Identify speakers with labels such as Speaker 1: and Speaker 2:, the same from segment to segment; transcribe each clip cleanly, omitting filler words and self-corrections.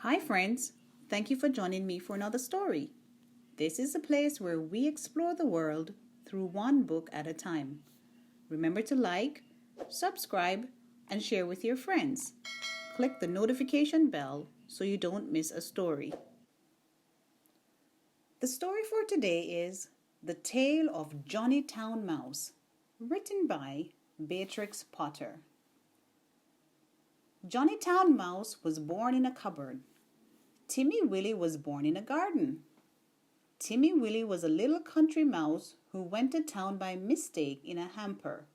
Speaker 1: Hi, friends. Thank you for joining me for another story. This is a place where we explore the world through one book at a time. Remember to like, subscribe, and share with your friends. Click the notification bell so you don't miss a story. The story for today is The Tale of Johnny Town Mouse, written by Beatrix Potter. Johnny Town Mouse was born in a cupboard. Timmy Willie was born in a garden. Timmy Willie was a little country mouse who went to town by mistake in a hamper.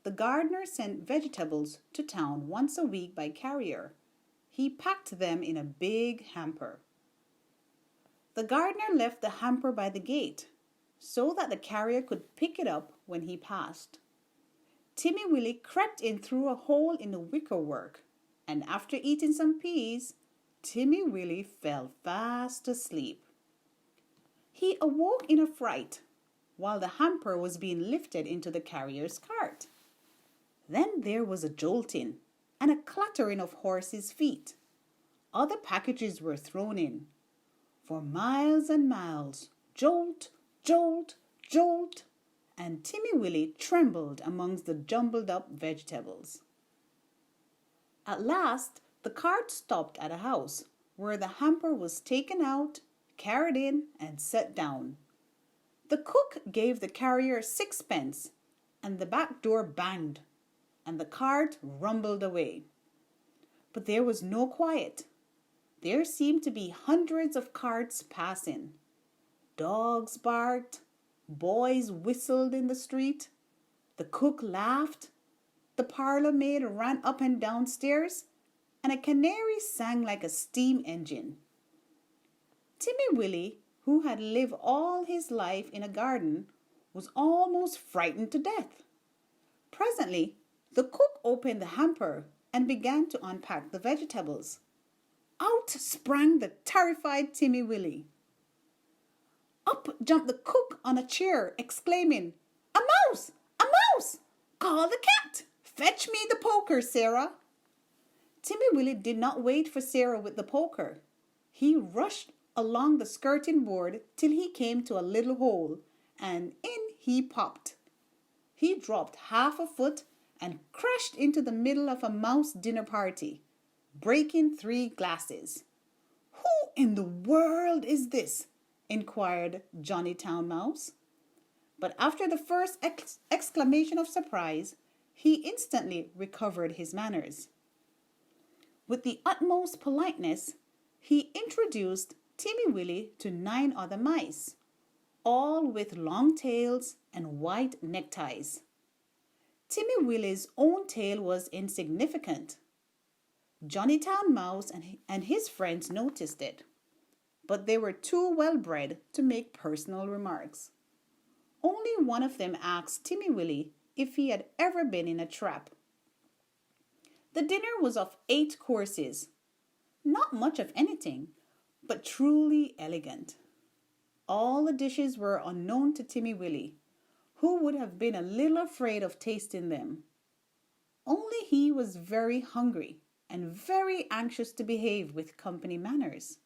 Speaker 1: The gardener sent vegetables to town once a week by carrier. He packed them in a big hamper. The gardener left the hamper by the gate so that the carrier could pick it up when he passed. Timmy Willie crept in through a hole in the wickerwork, and after eating some peas, Timmy Willie fell fast asleep. He awoke in a fright while the hamper was being lifted into the carrier's cart. Then there was a jolting and a clattering of horses' feet. Other packages were thrown in. For miles and miles, jolt, jolt, jolt, and Timmy Willie trembled amongst the jumbled up vegetables. At last, the cart stopped at a house where the hamper was taken out, carried in, and set down. The cook gave the carrier 6 pence, and the back door banged, and the cart rumbled away. But there was no quiet. There seemed to be hundreds of carts passing. Dogs barked, boys whistled in the street, the cook laughed, the parlour maid ran up and down stairs, and a canary sang like a steam engine. Timmy Willie, who had lived all his life in a garden, was almost frightened to death. Presently, the cook opened the hamper and began to unpack the vegetables. Out sprang the terrified Timmy Willie. Up jumped the cook on a chair, exclaiming, "A mouse! A mouse! Call the cat! Fetch me the poker, Sarah!" Timmy Willie did not wait for Sarah with the poker. He rushed along the skirting board till he came to a little hole, and in he popped. He dropped half a foot and crashed into the middle of a mouse dinner party, breaking 3 glasses. "Who in the world is this?" inquired Johnny Town Mouse. But after the first exclamation of surprise, he instantly recovered his manners. With the utmost politeness, he introduced Timmy Willie to 9 other mice, all with long tails and white neckties. Timmy Willie's own tail was insignificant. Johnny Town Mouse and his friends noticed it, but they were too well bred to make personal remarks. Only one of them asked Timmy Willie if he had ever been in a trap. The dinner was of 8 courses, not much of anything, but truly elegant. All the dishes were unknown to Timmy Willie, who would have been a little afraid of tasting them. Only he was very hungry and very anxious to behave with company manners.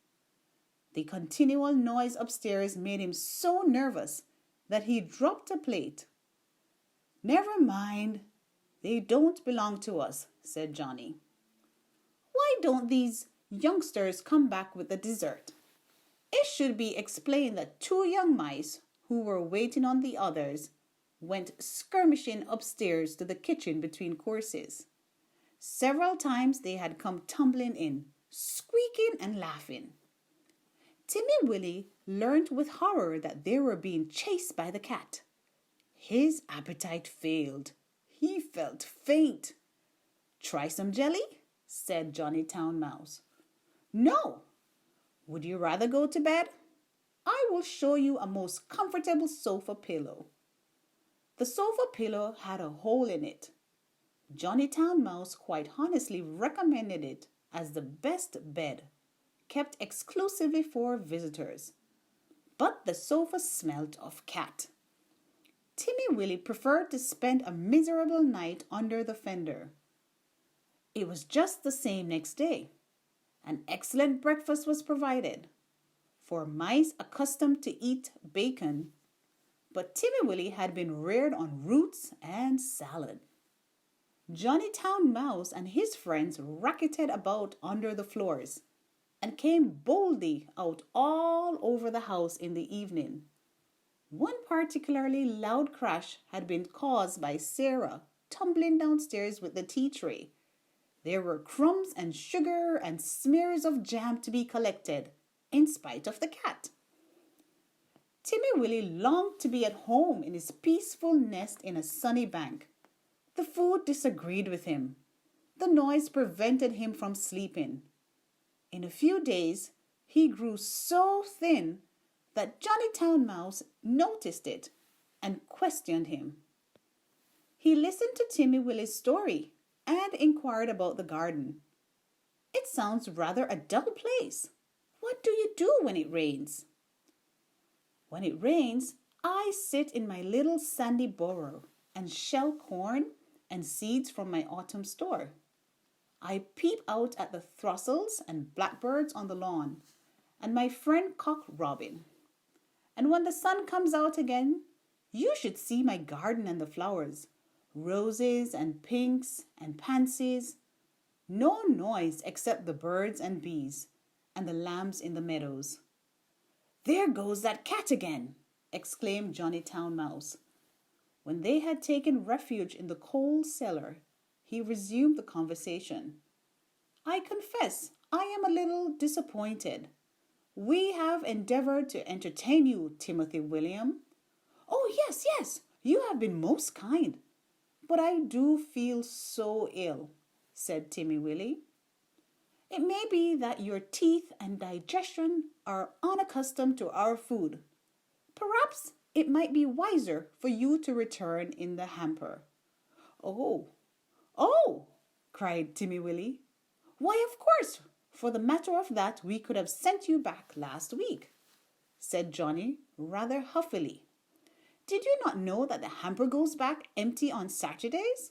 Speaker 1: The continual noise upstairs made him so nervous that he dropped a plate. "Never mind, they don't belong to us," said Johnny. "Why don't these youngsters come back with the dessert?" It should be explained that 2 young mice who were waiting on the others went skirmishing upstairs to the kitchen between courses. Several times they had come tumbling in, squeaking and laughing. Timmy Willie learned with horror that they were being chased by the cat. His appetite failed. He felt faint. "Try some jelly?" said Johnny Town Mouse. "No. Would you rather go to bed? I will show you a most comfortable sofa pillow." The sofa pillow had a hole in it. Johnny Town Mouse quite honestly recommended it as the best bed, kept exclusively for visitors. But the sofa smelt of cat. Timmy Willie preferred to spend a miserable night under the fender. It was just the same next day. An excellent breakfast was provided for mice accustomed to eat bacon, but Timmy Willie had been reared on roots and salad. Johnny Town Mouse and his friends racketed about under the floors and came boldly out all over the house in the evening. One particularly loud crash had been caused by Sarah tumbling downstairs with the tea tray. There were crumbs and sugar and smears of jam to be collected, in spite of the cat. Timmy Willie longed to be at home in his peaceful nest in a sunny bank. The food disagreed with him. The noise prevented him from sleeping. In a few days, he grew so thin that Johnny Town Mouse noticed it and questioned him. He listened to Timmy Willie's story and inquired about the garden. It sounds rather a dull place. What do you do when it rains? When it rains, I sit in my little sandy burrow and shell corn and seeds from my autumn store. I peep out at the throstles and blackbirds on the lawn and my friend Cock Robin. And when the sun comes out again, you should see my garden and the flowers, roses and pinks and pansies. No noise except the birds and bees and the lambs in the meadows. There goes that cat again, exclaimed Johnny Town Mouse. When they had taken refuge in the coal cellar, he resumed the conversation. I confess I am a little disappointed. We have endeavored to entertain you, Timothy William. Oh, yes, yes, you have been most kind. But I do feel so ill, said Timmy Willie. It may be that your teeth and digestion are unaccustomed to our food. Perhaps it might be wiser for you to return in the hamper. Oh, cried Timmy Willie. Why, of course, for the matter of that, we could have sent you back last week, said Johnny rather huffily. Did you not know that the hamper goes back empty on Saturdays?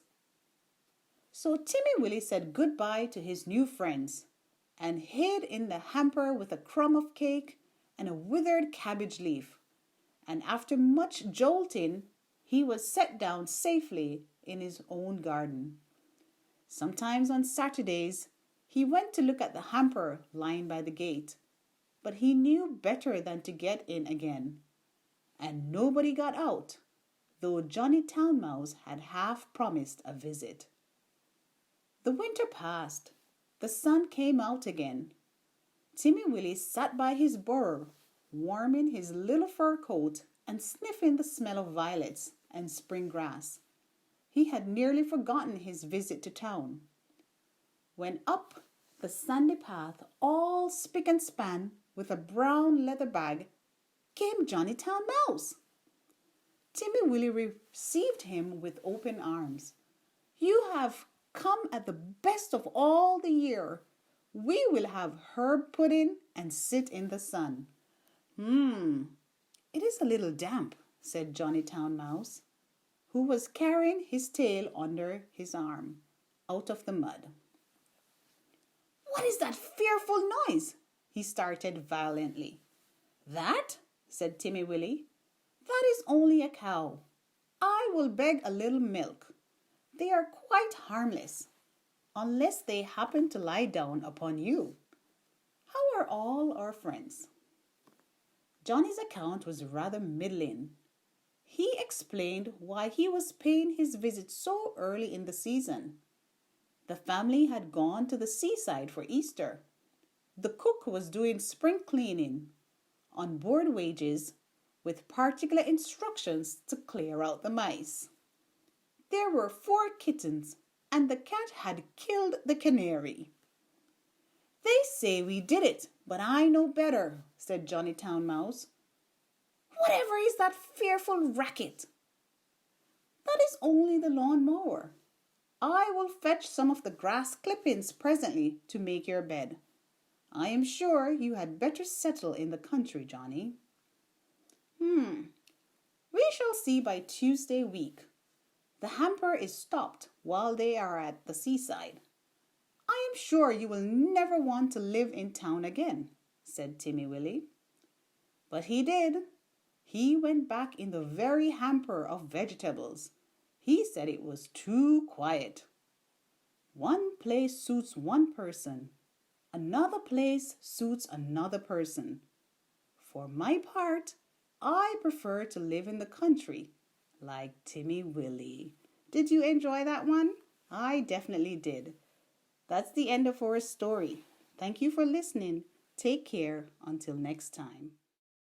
Speaker 1: So Timmy Willie said goodbye to his new friends and hid in the hamper with a crumb of cake and a withered cabbage leaf. And after much jolting, he was set down safely in his own garden. Sometimes on Saturdays, he went to look at the hamper lying by the gate, but he knew better than to get in again. And nobody got out, though Johnny Town Mouse had half promised a visit. The winter passed. The sun came out again. Timmy Willie sat by his burrow, warming his little fur coat and sniffing the smell of violets and spring grass. He had nearly forgotten his visit to town. When up the sandy path, all spick and span, with a brown leather bag, came Johnny Town Mouse. Timmy Willie received him with open arms. You have come at the best of all the year. We will have herb pudding and sit in the sun. It is a little damp, said Johnny Town Mouse, who was carrying his tail under his arm, out of the mud. What is that fearful noise? He started violently. That, said Timmy Willie, that is only a cow. I will beg a little milk. They are quite harmless, unless they happen to lie down upon you. How are all our friends? Johnny's account was rather middling. He explained why he was paying his visit so early in the season. The family had gone to the seaside for Easter. The cook was doing spring cleaning on board wages with particular instructions to clear out the mice. There were 4 kittens, and the cat had killed the canary. They say we did it, but I know better, said Johnny Town Mouse. Whatever is that fearful racket? That is only the lawn mower. I will fetch some of the grass clippings presently to make your bed. I am sure you had better settle in the country, Johnny. We shall see by Tuesday week. The hamper is stopped while they are at the seaside. I I'm sure you will never want to live in town again, said Timmy Willie. But he did. He went back in the very hamper of vegetables. He said it was too quiet. One place suits one person. Another place suits another person. For my part, I prefer to live in the country, like Timmy Willie. Did you enjoy that one? I definitely did. That's the end of our story. Thank you for listening. Take care until next time.